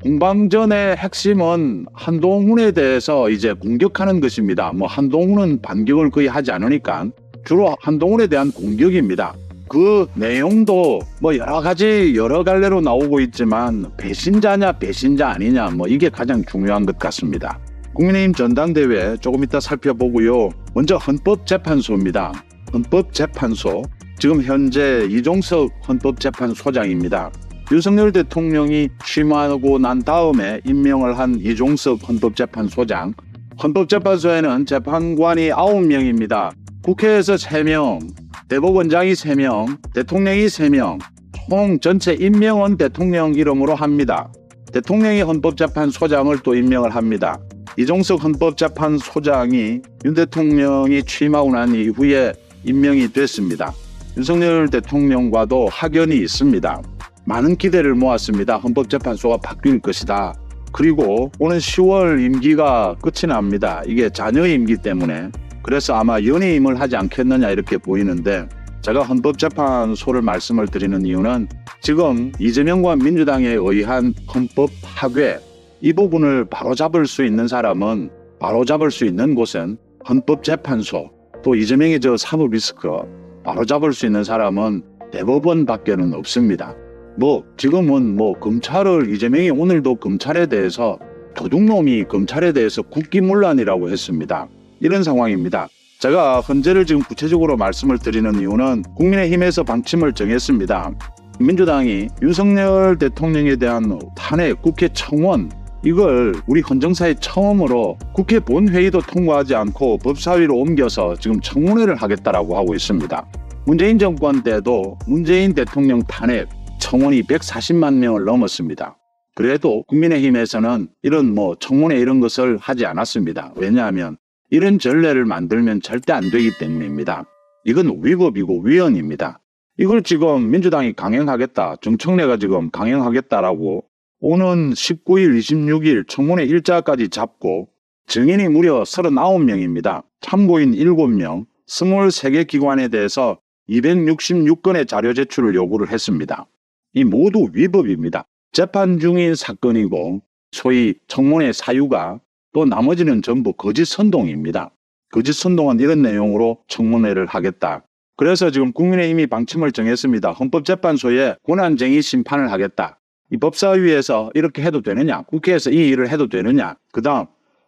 공방전의 핵심은 한동훈에 대해서 이제 공격하는 것입니다. 한동훈은 반격을 거의 하지 않으니까 주로 한동훈에 대한 공격입니다. 그 내용도 여러 갈래로 나오고 있지만 배신자냐 배신자 아니냐 이게 가장 중요한 것 같습니다. 국민의힘 전당대회 조금 이따 살펴보고요. 먼저 헌법재판소입니다. 헌법재판소 지금 현재 이종석 헌법재판소장입니다. 윤석열 대통령이 취임하고 난 다음에 임명을 한 이종석 헌법재판소장. 헌법재판소에는 재판관이 9명입니다. 국회에서 3명, 대법원장이 3명, 대통령이 3명, 총 전체 임명은 대통령 이름으로 합니다. 대통령이 헌법재판소장을 또 임명을 합니다. 이종석 헌법재판소장이 윤 대통령이 취임하고 난 이후에 임명이 됐습니다. 윤석열 대통령과도 확연이 있습니다. 많은 기대를 모았습니다. 헌법재판소가 바뀔 것이다. 그리고 오는 10월 임기가 끝이 납니다. 이게 자녀 임기 때문에. 그래서 아마 연임을 하지 않겠느냐 이렇게 보이는데, 제가 헌법재판소를 말씀을 드리는 이유는 지금 이재명과 민주당에 의한 헌법 파괴, 이 부분을 바로잡을 수 있는 사람은, 바로잡을 수 있는 곳은 헌법재판소, 또 이재명의 사법 리스크 바로잡을 수 있는 사람은 대법원밖에는 없습니다. 지금은 검찰을, 이재명이 오늘도 검찰에 대해서 도둑놈이 검찰에 대해서 국기문란이라고 했습니다. 이런 상황입니다. 제가 헌재를 지금 구체적으로 말씀을 드리는 이유는 국민의힘에서 방침을 정했습니다. 민주당이 윤석열 대통령에 대한 탄핵, 국회 청원, 이걸 우리 헌정사에 처음으로 국회 본회의도 통과하지 않고 법사위로 옮겨서 지금 청문회를 하겠다라고 하고 있습니다. 문재인 정권 때도 문재인 대통령 탄핵 청원이 140만 명을 넘었습니다. 그래도 국민의힘에서는 이런 청문회 이런 것을 하지 않았습니다. 왜냐하면 이런 전례를 만들면 절대 안 되기 때문입니다. 이건 위법이고 위헌입니다. 이걸 지금 민주당이 강행하겠다, 정청래가 지금 강행하겠다라고 오는 19일, 26일 청문회 일자까지 잡고 증인이 무려 39명입니다. 참고인 7명, 23개 기관에 대해서 266건의 자료 제출을 요구를 했습니다. 이 모두 위법입니다. 재판 중인 사건이고 소위 청문회 사유가 또 나머지는 전부 거짓 선동입니다. 거짓 선동은 이런 내용으로 청문회를 하겠다. 그래서 지금 국민의힘이 방침을 정했습니다. 헌법재판소에 권한쟁의 심판을 하겠다. 이 법사위에서 이렇게 해도 되느냐? 국회에서 이 일을 해도 되느냐? 그 다음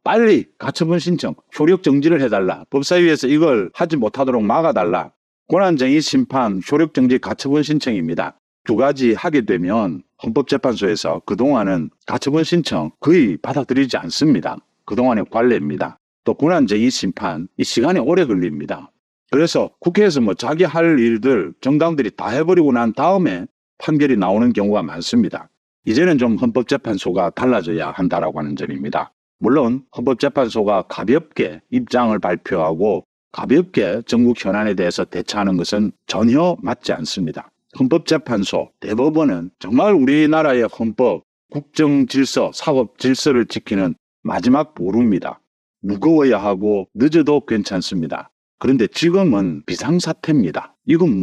빨리 가처분 신청, 효력 정지를 해달라. 법사위에서 이걸 하지 못하도록 막아달라. 권한쟁의 심판, 효력 정지, 가처분 신청입니다. 두 가지 하게 되면 헌법재판소에서 그동안은 가처분 신청 거의 받아들이지 않습니다. 그동안의 관례입니다. 또 권한쟁의 심판, 이 시간이 오래 걸립니다. 그래서 국회에서 자기 할 일들 정당들이 다 해버리고 난 다음에 판결이 나오는 경우가 많습니다. 이제는 좀 헌법재판소가 달라져야 한다라고 하는 점입니다. 물론 헌법재판소가 가볍게 입장을 발표하고 가볍게 전국 현안에 대해서 대처하는 것은 전혀 맞지 않습니다. 헌법재판소, 대법원은 정말 우리나라의 헌법, 국정질서, 사법질서를 지키는 마지막 보루입니다. 무거워야 하고 늦어도 괜찮습니다. 그런데 지금은 비상사태입니다. 이건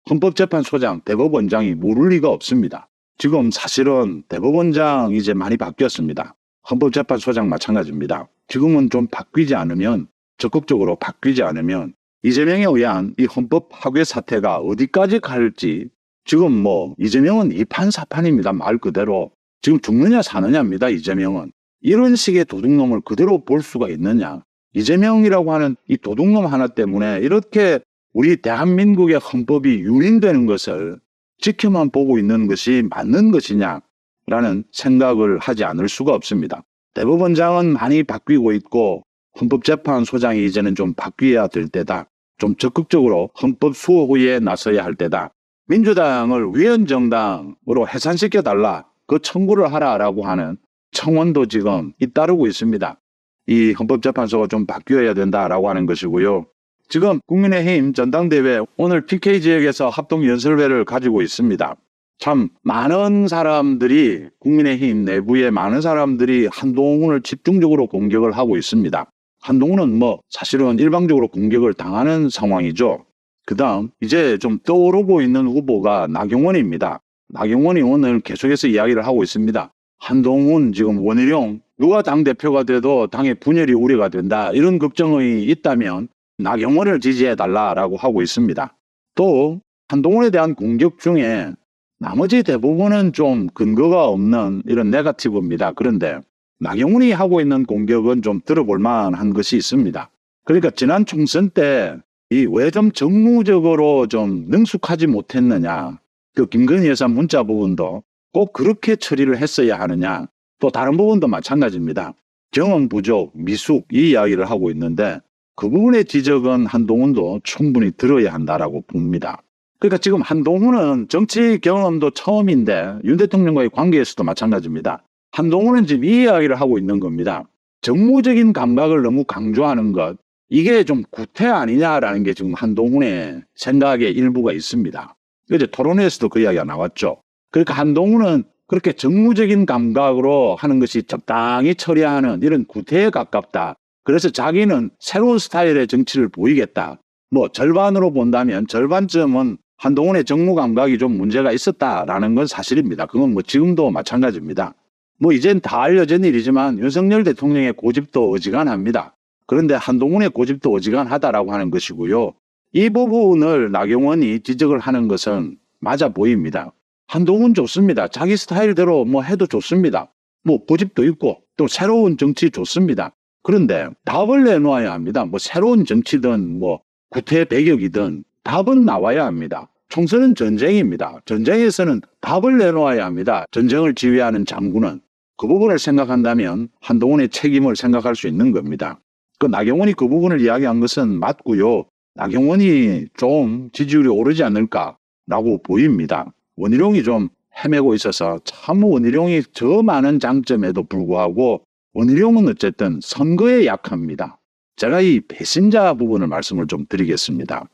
헌법재판소장, 대법원장이 모를 리가 없습니다. 지금 사실은 대법원장 이제 많이 바뀌었습니다. 헌법재판소장 마찬가지입니다. 지금은 좀 바뀌지 않으면, 적극적으로 바뀌지 않으면 이재명에 의한 이 헌법 파괴 사태가 어디까지 갈지, 지금 이재명은 이판사판입니다. 말 그대로. 지금 죽느냐 사느냐입니다. 이재명은. 이런 식의 도둑놈을 그대로 볼 수가 있느냐. 이재명이라고 하는 이 도둑놈 하나 때문에 이렇게 우리 대한민국의 헌법이 유린되는 것을 지켜만 보고 있는 것이 맞는 것이냐라는 생각을 하지 않을 수가 없습니다. 대법원장은 많이 바뀌고 있고 헌법재판소장이 이제는 좀 바뀌어야 될 때다. 좀 적극적으로 헌법 수호에 나서야 할 때다. 민주당을 위헌정당으로 해산시켜달라, 그 청구를 하라라고 하는 청원도 지금 잇따르고 있습니다. 이 헌법재판소가 좀 바뀌어야 된다라고 하는 것이고요. 지금 국민의힘 전당대회 오늘 PK지역에서 합동연설회를 가지고 있습니다. 참 많은 사람들이, 국민의힘 내부에 많은 사람들이 한동훈을 집중적으로 공격을 하고 있습니다. 한동훈은 사실은 일방적으로 공격을 당하는 상황이죠. 그 다음 이제 좀 떠오르고 있는 후보가 나경원입니다. 나경원이 오늘 계속해서 이야기를 하고 있습니다. 한동훈, 지금 원희룡 누가 당대표가 돼도 당의 분열이 우려가 된다. 이런 걱정이 있다면 나경원을 지지해달라라고 하고 있습니다. 또 한동훈에 대한 공격 중에 나머지 대부분은 좀 근거가 없는 이런 네거티브입니다. 그런데 나경원이 하고 있는 공격은 좀 들어볼 만한 것이 있습니다. 그러니까 지난 총선 때 이 왜 좀 정무적으로 좀 능숙하지 못했느냐. 그 김건희 여사 문자 부분도 꼭 그렇게 처리를 했어야 하느냐. 또 다른 부분도 마찬가지입니다. 경험 부족, 미숙 이 이야기를 하고 있는데 그 부분의 지적은 한동훈도 충분히 들어야 한다라고 봅니다. 그러니까 지금 한동훈은 정치 경험도 처음인데 윤 대통령과의 관계에서도 마찬가지입니다. 한동훈은 지금 이 이야기를 하고 있는 겁니다. 정무적인 감각을 너무 강조하는 것, 이게 좀 구태 아니냐라는 게 지금 한동훈의 생각의 일부가 있습니다. 이제 토론회에서도 그 이야기가 나왔죠. 그러니까 한동훈은 그렇게 정무적인 감각으로 하는 것이 적당히 처리하는 이런 구태에 가깝다. 그래서 자기는 새로운 스타일의 정치를 보이겠다. 뭐 절반으로 본다면 절반쯤은 한동훈의 정무 감각이 좀 문제가 있었다라는 건 사실입니다. 그건 뭐 지금도 마찬가지입니다. 뭐 이젠 다 알려진 일이지만 윤석열 대통령의 고집도 어지간합니다. 그런데 한동훈의 고집도 어지간하다라고 하는 것이고요. 이 부분을 나경원이 지적을 하는 것은 맞아 보입니다. 한동훈 좋습니다. 자기 스타일대로 뭐 해도 좋습니다. 뭐 고집도 있고 또 새로운 정치 좋습니다. 그런데 답을 내놓아야 합니다. 뭐 새로운 정치든 뭐 구태 배격이든 답은 나와야 합니다. 총선은 전쟁입니다. 전쟁에서는 답을 내놓아야 합니다. 전쟁을 지휘하는 장군은. 그 부분을 생각한다면 한동훈의 책임을 생각할 수 있는 겁니다. 그 나경원이 그 부분을 이야기한 것은 맞고요. 나경원이 좀 지지율이 오르지 않을까라고 보입니다. 원희룡이 좀 헤매고 있어서 참 원희룡이 저 많은 장점에도 불구하고 원희룡은 어쨌든 선거에 약합니다. 제가 이 배신자 부분을 말씀을 좀 드리겠습니다.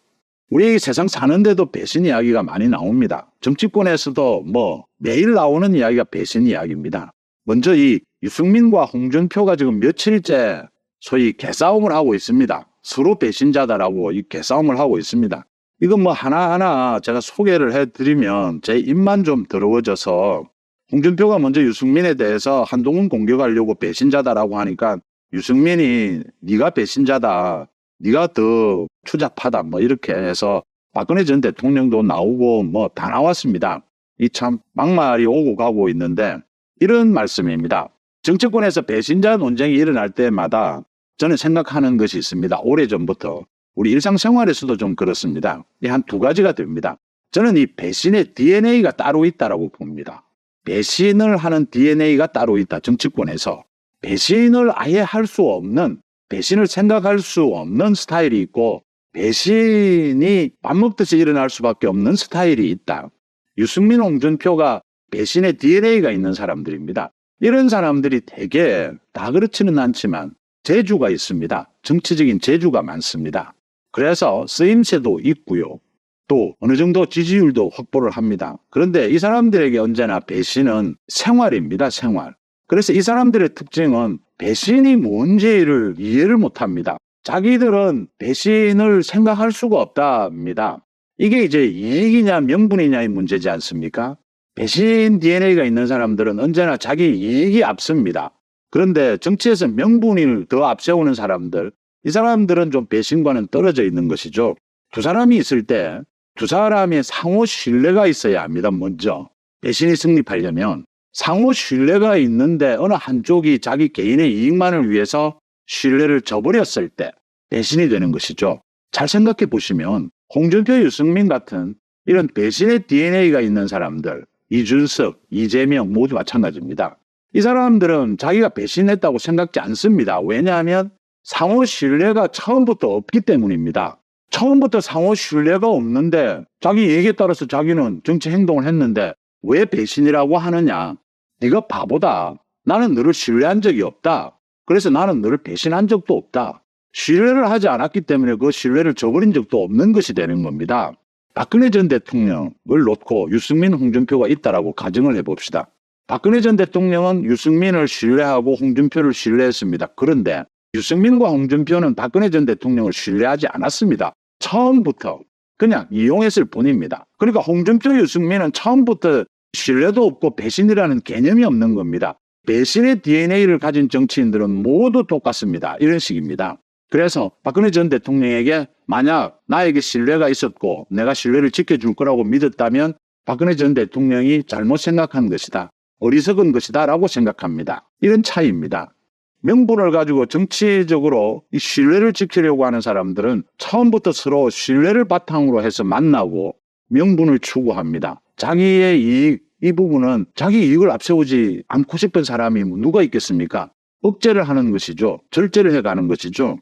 우리 세상 사는데도 배신 이야기가 많이 나옵니다. 정치권에서도 뭐 매일 나오는 이야기가 배신 이야기입니다. 먼저 이 유승민과 홍준표가 지금 며칠째 소위 개싸움을 하고 있습니다. 서로 배신자다라고 이 개싸움을 하고 있습니다. 이건 뭐 하나하나 제가 소개를 해드리면 제 입만 좀 더러워져서 홍준표가 먼저 유승민에 대해서 한동훈 공격하려고 배신자다라고 하니까 유승민이 네가 배신자다. 네가 더 추잡하다. 뭐 이렇게 해서 박근혜 전 대통령도 나오고 뭐 다 나왔습니다. 이 참 막말이 오고 가고 있는데 이런 말씀입니다. 정치권에서 배신자 논쟁이 일어날 때마다 저는 생각하는 것이 있습니다. 오래전부터. 우리 일상생활에서도 좀 그렇습니다. 한 두 가지가 됩니다. 저는 이 배신의 DNA가 따로 있다고 봅니다. 배신을 하는 DNA가 따로 있다. 정치권에서. 배신을 아예 할 수 없는, 배신을 생각할 수 없는 스타일이 있고 배신이 밥 먹듯이 일어날 수밖에 없는 스타일이 있다. 유승민, 홍준표가 배신의 DNA가 있는 사람들입니다. 이런 사람들이 대개 다 그렇지는 않지만 재주가 있습니다. 정치적인 재주가 많습니다. 그래서 쓰임새도 있고요. 또 어느 정도 지지율도 확보를 합니다. 그런데 이 사람들에게 언제나 배신은 생활입니다. 생활. 그래서 이 사람들의 특징은 배신이 뭔지를 이해를 못합니다. 자기들은 배신을 생각할 수가 없답니다. 이게 이제 이익이냐 명분이냐의 문제지 않습니까? 배신 DNA가 있는 사람들은 언제나 자기 이익이 앞섭니다. 그런데 정치에서 명분을 더 앞세우는 사람들, 이 사람들은 좀 배신과는 떨어져 있는 것이죠. 두 사람이 있을 때 두 사람의 상호 신뢰가 있어야 합니다. 먼저 배신이 승리하려면 상호 신뢰가 있는데 어느 한쪽이 자기 개인의 이익만을 위해서 신뢰를 저버렸을 때 배신이 되는 것이죠. 잘 생각해 보시면 홍준표, 유승민 같은 이런 배신의 DNA가 있는 사람들, 이준석, 이재명 모두 마찬가지입니다. 이 사람들은 자기가 배신했다고 생각지 않습니다. 왜냐하면 상호 신뢰가 처음부터 없기 때문입니다. 처음부터 상호 신뢰가 없는데 자기 얘기에 따라서 자기는 정치 행동을 했는데 왜 배신이라고 하느냐? 네가 바보다. 나는 너를 신뢰한 적이 없다. 그래서 나는 너를 배신한 적도 없다. 신뢰를 하지 않았기 때문에 그 신뢰를 저버린 적도 없는 것이 되는 겁니다. 박근혜 전 대통령을 놓고 유승민, 홍준표가 있다라고 가정을 해봅시다. 박근혜 전 대통령은 유승민을 신뢰하고 홍준표를 신뢰했습니다. 그런데 유승민과 홍준표는 박근혜 전 대통령을 신뢰하지 않았습니다. 처음부터 그냥 이용했을 뿐입니다. 그러니까 홍준표, 유승민은 처음부터 신뢰도 없고 배신이라는 개념이 없는 겁니다. 배신의 DNA를 가진 정치인들은 모두 똑같습니다. 이런 식입니다. 그래서 박근혜 전 대통령에게 만약 나에게 신뢰가 있었고 내가 신뢰를 지켜줄 거라고 믿었다면 박근혜 전 대통령이 잘못 생각한 것이다. 어리석은 것이다 라고 생각합니다. 이런 차이입니다. 명분을 가지고 정치적으로 이 신뢰를 지키려고 하는 사람들은 처음부터 서로 신뢰를 바탕으로 해서 만나고 명분을 추구합니다. 자기의 이익, 이 부분은 자기 이익을 앞세우지 않고 싶은 사람이 누가 있겠습니까? 억제를 하는 것이죠. 절제를 해가는 것이죠.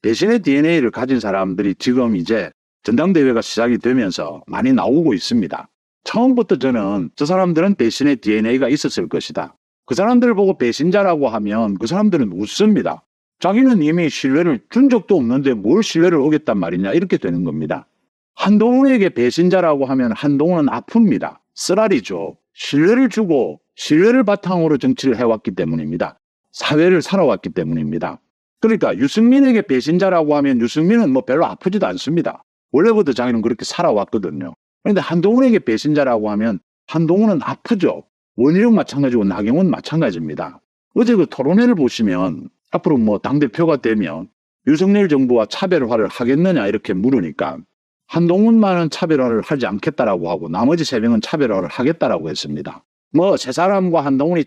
배신의 DNA를 가진 사람들이 지금 이제 전당대회가 시작이 되면서 많이 나오고 있습니다. 처음부터 저는 저 사람들은 배신의 DNA가 있었을 것이다. 그 사람들을 보고 배신자라고 하면 그 사람들은 웃습니다. 자기는 이미 신뢰를 준 적도 없는데 뭘 신뢰를 어겼단 말이냐 이렇게 되는 겁니다. 한동훈에게 배신자라고 하면 한동훈은 아픕니다. 쓰라리죠. 신뢰를 주고 신뢰를 바탕으로 정치를 해왔기 때문입니다. 사회를 살아왔기 때문입니다. 그러니까 유승민에게 배신자라고 하면 유승민은 뭐 별로 아프지도 않습니다. 원래부터 자기는 그렇게 살아왔거든요. 그런데 한동훈에게 배신자라고 하면 한동훈은 아프죠. 원희룡 마찬가지고 나경원 마찬가지입니다. 어제 그 토론회를 보시면 앞으로 뭐 당대표가 되면 윤석열 정부와 차별화를 하겠느냐 이렇게 물으니까 한동훈만은 차별화를 하지 않겠다라고 하고 나머지 3명은 차별화를 하겠다라고 했습니다. 뭐 세 사람과 한동훈이